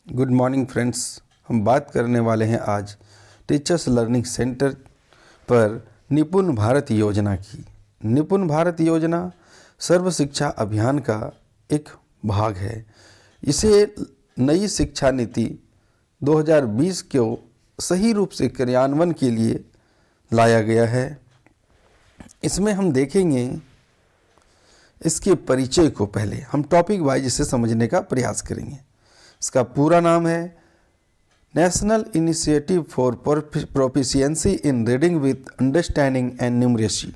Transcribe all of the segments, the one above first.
Good morning friends. हम बात करने वाले हैं आज टीचर्स लर्निंग सेंटर पर निपुण भारत योजना की। निपुण भारत योजना सर्व शिक्षा अभियान का एक भाग है। इसे नई शिक्षा नीति 2020 को सही रूप से क्रियान्वयन के लिए लाया गया है। इसमें हम देखेंगे इसके परिचय को। पहले हम टॉपिक वाइज इसे समझने का प्रयास करेंगे। इसका पूरा नाम है national initiative for proficiency in reading with understanding and numeracy,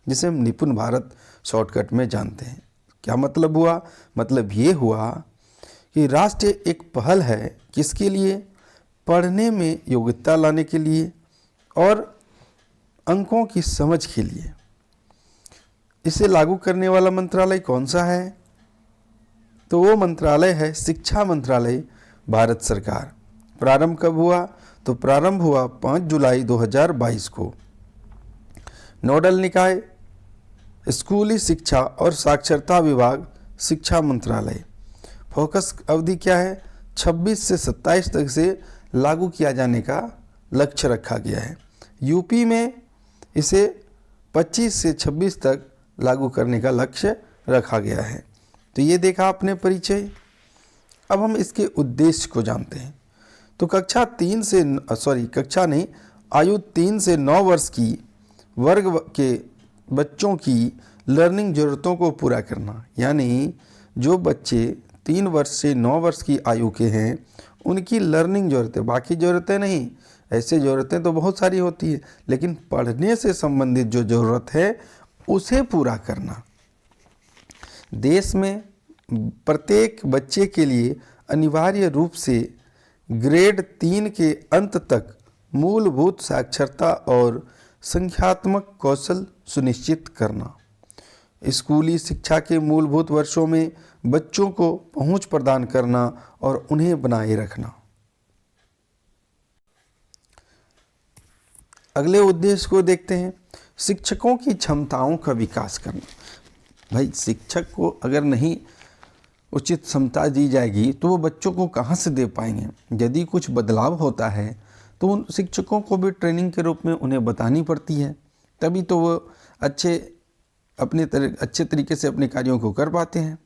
जिसे हम निपुण भारत शॉर्टकट में जानते हैं। क्या मतलब हुआ? मतलब ये हुआ कि राष्ट्रीय एक पहल है किसके लिए? पढ़ने में योग्यता लाने के लिए और अंकों की समझ के लिए। इसे लागू करने वाला मंत्रालय कौन सा है? तो वो मंत्रालय है शिक्षा मंत्रालय, भारत सरकार। प्रारंभ कब हुआ? तो प्रारंभ हुआ 5 जुलाई 2022 को। नोडल निकाय स्कूली शिक्षा और साक्षरता विभाग, शिक्षा मंत्रालय। फोकस अवधि क्या है? 26 से 27 तक से लागू किया जाने का लक्ष्य रखा गया है। यूपी में इसे 25 से 26 तक लागू करने का लक्ष्य रखा गया है। तो ये देखा आपने परिचय। अब हम इसके उद्देश्य को जानते हैं। तो कक्षा 3 से आयु 3 से 9 वर्ष की वर्ग के बच्चों की लर्निंग ज़रूरतों को पूरा करना, यानी जो बच्चे 3 वर्ष से 9 वर्ष की आयु के हैं उनकी लर्निंग ज़रूरतें, बाकी ज़रूरतें नहीं। ऐसे ज़रूरतें तो बहुत सारी होती है, लेकिन पढ़ने से संबंधित जो ज़रूरत है उसे पूरा करना। देश में प्रत्येक बच्चे के लिए अनिवार्य रूप से ग्रेड 3 के अंत तक मूलभूत साक्षरता और संख्यात्मक कौशल सुनिश्चित करना। स्कूली शिक्षा के मूलभूत वर्षों में बच्चों को पहुंच प्रदान करना और उन्हें बनाए रखना। अगले उद्देश्य को देखते हैं। शिक्षकों की क्षमताओं का विकास करना। भाई, शिक्षक को अगर नहीं उचित क्षमता दी जाएगी तो वो बच्चों को कहाँ से दे पाएंगे। यदि कुछ बदलाव होता है तो उन शिक्षकों को भी ट्रेनिंग के रूप में उन्हें बतानी पड़ती है, तभी तो वो अच्छे तरीके से अपने कार्यों को कर पाते हैं।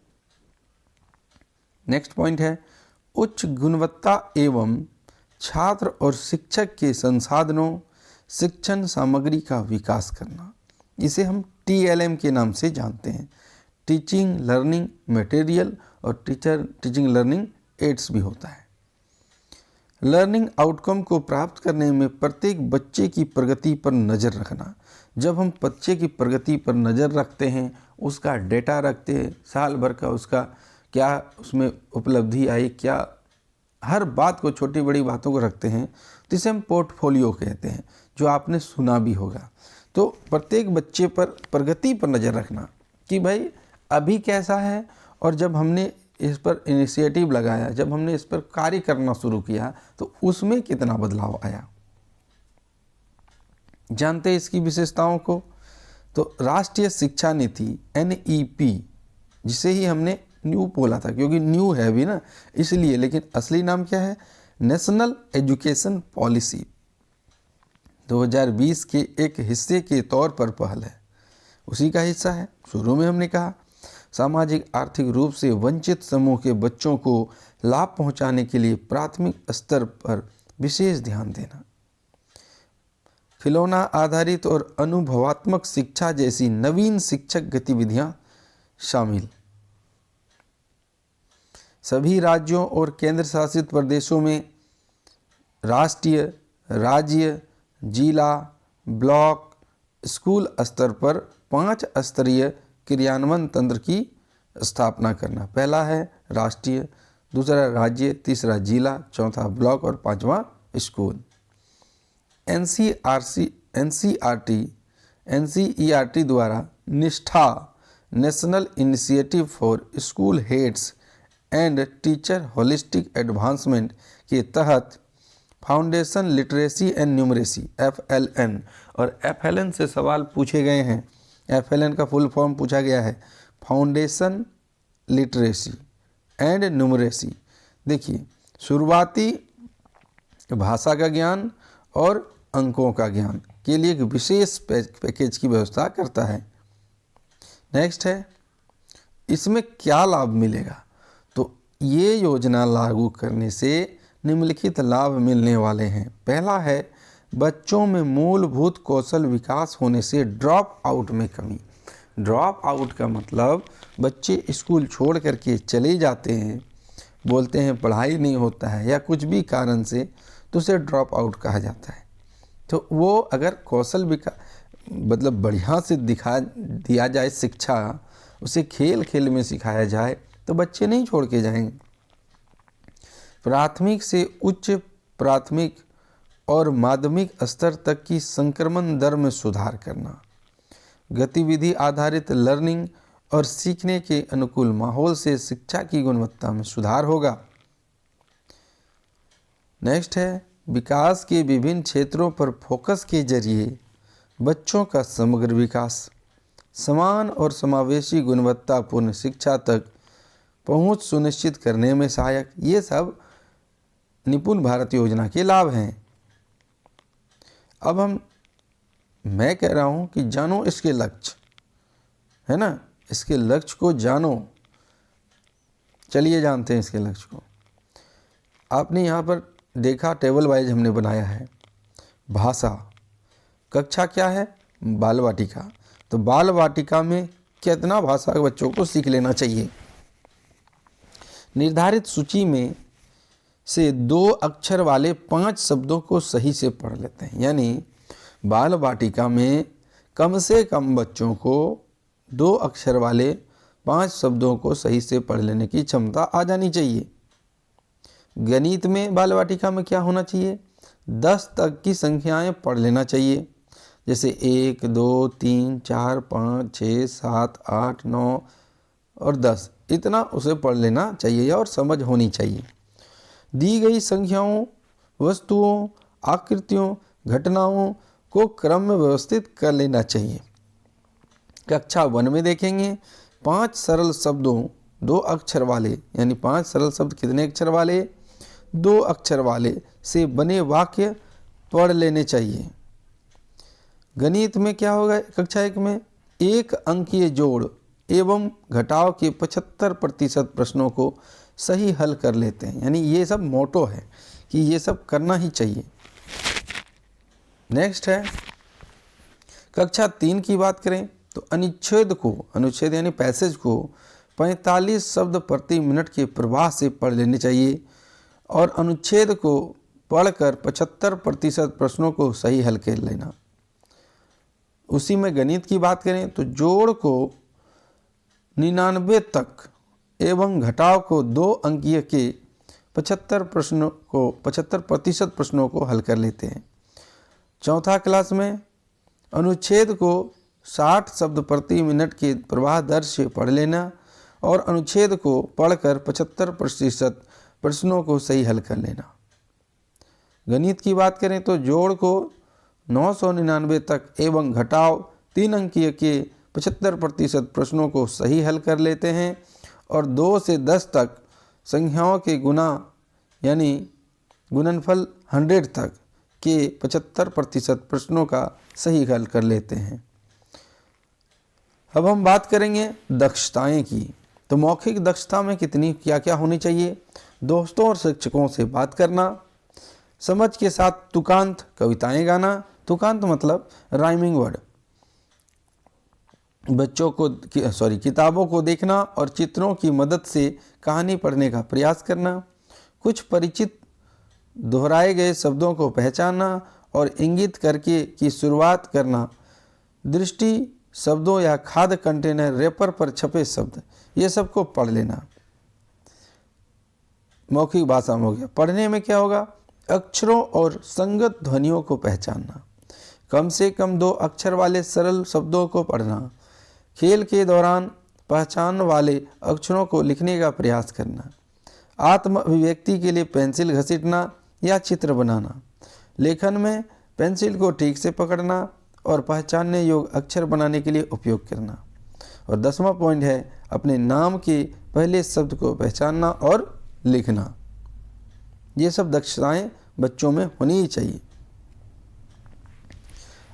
नेक्स्ट पॉइंट है उच्च गुणवत्ता एवं छात्र और शिक्षक के संसाधनों, शिक्षण सामग्री का विकास करना। इसे हम TLM के नाम से जानते हैं। टीचिंग लर्निंग मटेरियल और टीचिंग लर्निंग एड्स भी होता है। लर्निंग आउटकम को प्राप्त करने में प्रत्येक बच्चे की प्रगति पर नज़र रखना। जब हम बच्चे की प्रगति पर नज़र रखते हैं, उसका डेटा रखते हैं, साल भर का उसका क्या उसमें उपलब्धि आई, क्या हर बात को, छोटी बड़ी बातों को रखते हैं, तो इसे हम पोर्टफोलियो कहते हैं, जो आपने सुना भी होगा। तो प्रत्येक बच्चे पर प्रगति पर नज़र रखना कि भाई अभी कैसा है, और जब हमने इस पर इनिशिएटिव लगाया, जब हमने इस पर कार्य करना शुरू किया तो उसमें कितना बदलाव आया। जानते हैं इसकी विशेषताओं को। तो राष्ट्रीय शिक्षा नीति NEP, जिसे ही हमने न्यू बोला था क्योंकि न्यू है भी ना इसलिए, लेकिन असली नाम क्या है? नेशनल एजुकेशन पॉलिसी 2020 के एक हिस्से के तौर पर पहल है, उसी का हिस्सा है। शुरू में हमने कहा सामाजिक आर्थिक रूप से वंचित समूह के बच्चों को लाभ पहुंचाने के लिए प्राथमिक स्तर पर विशेष ध्यान देना। खिलौना आधारित और अनुभवात्मक शिक्षा जैसी नवीन शिक्षक गतिविधियां शामिल। सभी राज्यों और केंद्र शासित प्रदेशों में राष्ट्रीय, राज्य, जिला, ब्लॉक, स्कूल स्तर पर 5 स्तरीय क्रियान्वयन तंत्र की स्थापना करना। पहला है राष्ट्रीय, दूसरा राज्य, तीसरा जिला, चौथा ब्लॉक और 5वां स्कूल। NCERT द्वारा निष्ठा national initiative for school heads and teacher holistic advancement के तहत foundation literacy and numeracy FLN, और FLN से सवाल पूछे गए हैं। FLN का फुल फॉर्म पूछा गया है, फाउंडेशन लिटरेसी एंड न्यूमरेसी। देखिए शुरुआती भाषा का ज्ञान और अंकों का ज्ञान के लिए एक विशेष पैकेज की व्यवस्था करता है। नेक्स्ट है, इसमें क्या लाभ मिलेगा? तो ये योजना लागू करने से निम्नलिखित लाभ मिलने वाले हैं। पहला है, बच्चों में मूलभूत कौशल विकास होने से ड्रॉप आउट में कमी। ड्रॉप आउट का मतलब बच्चे स्कूल छोड़ करके चले जाते हैं, बोलते हैं पढ़ाई नहीं होता है या कुछ भी कारण से, तो उसे ड्रॉप आउट कहा जाता है। तो वो अगर कौशल विकास मतलब बढ़िया से दिया जाए शिक्षा, उसे खेल खेल में सिखाया जाए तो बच्चे नहीं छोड़ के जाएंगे। प्राथमिक से उच्च प्राथमिक और माध्यमिक स्तर तक की संक्रमण दर में सुधार करना, गतिविधि आधारित लर्निंग और सीखने के अनुकूल माहौल से शिक्षा की गुणवत्ता में सुधार होगा। नेक्स्ट है, विकास के विभिन्न क्षेत्रों पर फोकस के जरिए बच्चों का समग्र विकास, समान और समावेशी गुणवत्तापूर्ण शिक्षा तक पहुंच सुनिश्चित करने में सहायक। ये सब निपुण भारत योजना के लाभ हैं। अब मैं कह रहा हूं कि जानो इसके लक्ष्य, है ना, इसके लक्ष्य को जानो। चलिए जानते हैं इसके लक्ष्य को। आपने यहाँ पर देखा, टेबल वाइज हमने बनाया है। भाषा, कक्षा क्या है? बाल वाटिका। तो बाल वाटिका में कितना भाषा के बच्चों को सीख लेना चाहिए? निर्धारित सूची में से 2 अक्षर वाले 5 शब्दों को सही से पढ़ लेते हैं। यानी बाल वाटिका में कम से कम बच्चों को 2 अक्षर वाले 5 शब्दों को सही से पढ़ लेने की क्षमता आ जानी चाहिए। गणित में बाल वाटिका में क्या होना चाहिए? 10 तक की संख्याएं पढ़ लेना चाहिए, जैसे 1, 2, 3, 4, 5, 6, 7, 8, 9 और 10, इतना उसे पढ़ लेना चाहिए और समझ होनी चाहिए। दी गई संख्याओं, वस्तुओं, आकृतियों, घटनाओं को क्रम में व्यवस्थित कर लेना चाहिए। कक्षा 1 में देखेंगे 5 सरल शब्दों 2 अक्षर वाले, यानी 5 सरल शब्द कितने अक्षर वाले? 2 अक्षर वाले से बने वाक्य पढ़ लेने चाहिए। गणित में क्या होगा? कक्षा 1 में 1 अंकीय जोड़ एवं घटाव के 75% प्रश्नों को सही हल कर लेते हैं। यानी ये सब मोटो है कि ये सब करना ही चाहिए। नेक्स्ट है, कक्षा 3 की बात करें तो अनुच्छेद यानी पैसेज को 45 शब्द प्रति मिनट के प्रवाह से पढ़ लेने चाहिए और अनुच्छेद को पढ़कर 75% प्रश्नों को सही हल कर लेना। उसी में गणित की बात करें तो जोड़ को 99 तक एवं घटाव को 2 अंकीय के 75% प्रश्नों को हल कर लेते हैं। चौथा क्लास में अनुच्छेद को 60 शब्द प्रति मिनट के प्रवाह दर से पढ़ लेना और अनुच्छेद को पढ़कर 75% प्रश्नों को सही हल कर लेना। गणित की बात करें तो जोड़ को 999 तक एवं घटाव 3 अंकीय के 75% प्रश्नों को सही हल कर लेते हैं और 2 से 10 तक संख्याओं के गुना यानी गुणनफल 100 तक के 75% प्रश्नों का सही हल कर लेते हैं। अब हम बात करेंगे दक्षताएं की। तो मौखिक दक्षता में क्या क्या होनी चाहिए? दोस्तों और शिक्षकों से बात करना, समझ के साथ तुकांत कविताएं गाना। तुकांत मतलब राइमिंग वर्ड। बच्चों को किताबों को देखना और चित्रों की मदद से कहानी पढ़ने का प्रयास करना। कुछ परिचित दोहराए गए शब्दों को पहचानना और इंगित करके की शुरुआत करना। दृष्टि शब्दों या खाद्य कंटेनर रैपर पर छपे शब्द, ये सब को पढ़ लेना। मौखिक भाषा में हो गया। पढ़ने में क्या होगा? अक्षरों और संगत ध्वनियों को पहचानना, कम से कम 2 अक्षर वाले सरल शब्दों को पढ़ना, खेल के दौरान पहचान वाले अक्षरों को लिखने का प्रयास करना, आत्म अभिव्यक्ति के लिए पेंसिल घसीटना या चित्र बनाना, लेखन में पेंसिल को ठीक से पकड़ना और पहचानने योग्य अक्षर बनाने के लिए उपयोग करना। और 10वां पॉइंट है अपने नाम के पहले शब्द को पहचानना और लिखना। ये सब दक्षताएं बच्चों में होनी ही चाहिए।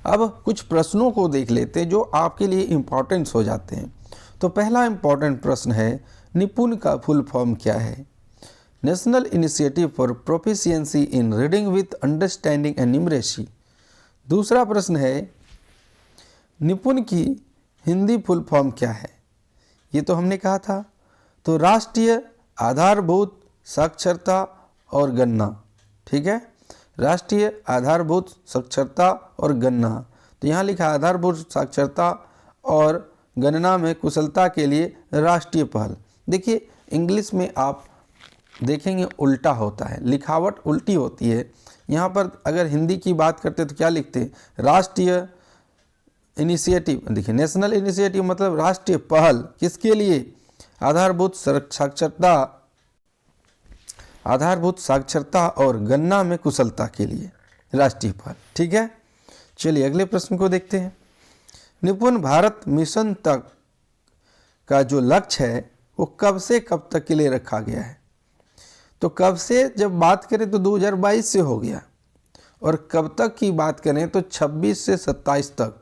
अब कुछ प्रश्नों को देख लेते हैं जो आपके लिए इम्पोर्टेंट हो जाते हैं। तो पहला इम्पोर्टेंट प्रश्न है, निपुण का फुल फॉर्म क्या है? National initiative for proficiency in reading with understanding and numeracy. दूसरा प्रश्न है, निपुण की हिंदी फुल फॉर्म क्या है? ये तो हमने कहा था। तो राष्ट्रीय आधारभूत साक्षरता और गणना, ठीक है, राष्ट्रीय आधारभूत साक्षरता और गणना। तो यहाँ लिखा आधारभूत साक्षरता और गणना में कुशलता के लिए राष्ट्रीय पहल। देखिए इंग्लिश में आप देखेंगे उल्टा होता है, लिखावट उल्टी होती है। यहाँ पर अगर हिंदी की बात करते तो क्या लिखते हैं? राष्ट्रीय इनिशिएटिव। देखिए नेशनल इनिशिएटिव मतलब राष्ट्रीय पहल, किसके लिए? आधारभूत साक्षरता और गणना में कुशलता के लिए राष्ट्रीय पहल, ठीक है। चलिए अगले प्रश्न को देखते हैं। निपुण भारत मिशन तक का जो लक्ष्य है वो कब से कब तक के लिए रखा गया है? तो कब से जब बात करें तो 2022 से हो गया, और कब तक की बात करें तो 26 से 27 तक।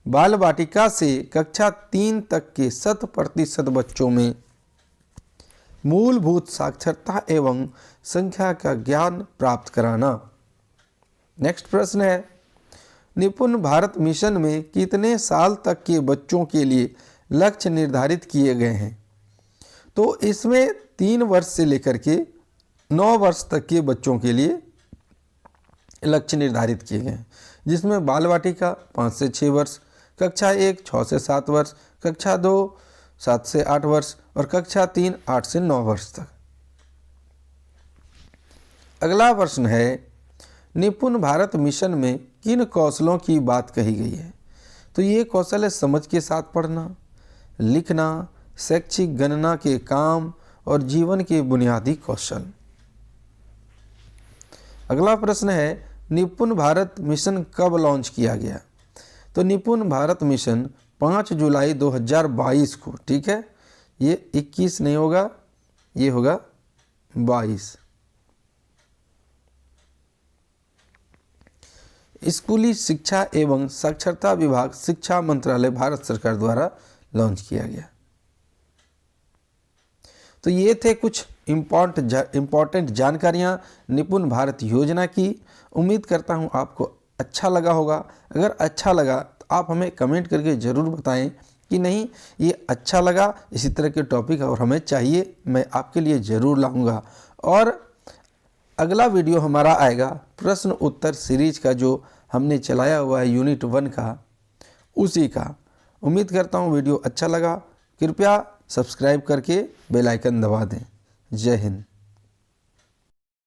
बाल वाटिका से कक्षा 3 तक के 100% बच्चों में मूलभूत साक्षरता एवं संख्या का ज्ञान प्राप्त कराना। नेक्स्ट प्रश्न है, निपुण भारत मिशन में कितने साल तक के बच्चों के लिए लक्ष्य निर्धारित किए गए हैं? तो इसमें 3 वर्ष से लेकर के 9 वर्ष तक के बच्चों के लिए लक्ष्य निर्धारित किए गए हैं, जिसमें बाल वाटिका 5 से 6 वर्ष, कक्षा 1 6 से 7 वर्ष, कक्षा 2 7 से 8 वर्ष और कक्षा 3 8 से 9 वर्ष तक। अगला प्रश्न है, निपुण भारत मिशन में किन कौशलों की बात कही गई है? तो ये कौशल है समझ के साथ पढ़ना, लिखना, शैक्षिक गणना के काम और जीवन के बुनियादी कौशल। अगला प्रश्न है, निपुण भारत मिशन कब लॉन्च किया गया? तो निपुण भारत मिशन 5 जुलाई 2022 को, ठीक है, ये 21 नहीं होगा, ये होगा 22। स्कूली शिक्षा एवं साक्षरता विभाग, शिक्षा मंत्रालय, भारत सरकार द्वारा लॉन्च किया गया। तो ये थे कुछ इम्पॉर्टेंट जानकारियाँ निपुण भारत योजना की। उम्मीद करता हूँ आपको अच्छा लगा होगा। अगर अच्छा लगा तो आप हमें कमेंट करके ज़रूर बताएं कि नहीं ये अच्छा लगा, इसी तरह के टॉपिक और हमें चाहिए, मैं आपके लिए ज़रूर लाऊंगा। और अगला वीडियो हमारा आएगा प्रश्न उत्तर सीरीज का, जो हमने चलाया हुआ है यूनिट 1 का, उसी का। उम्मीद करता हूँ वीडियो अच्छा लगा। कृपया सब्सक्राइब करके बेल आइकन दबा दें। जय हिंद।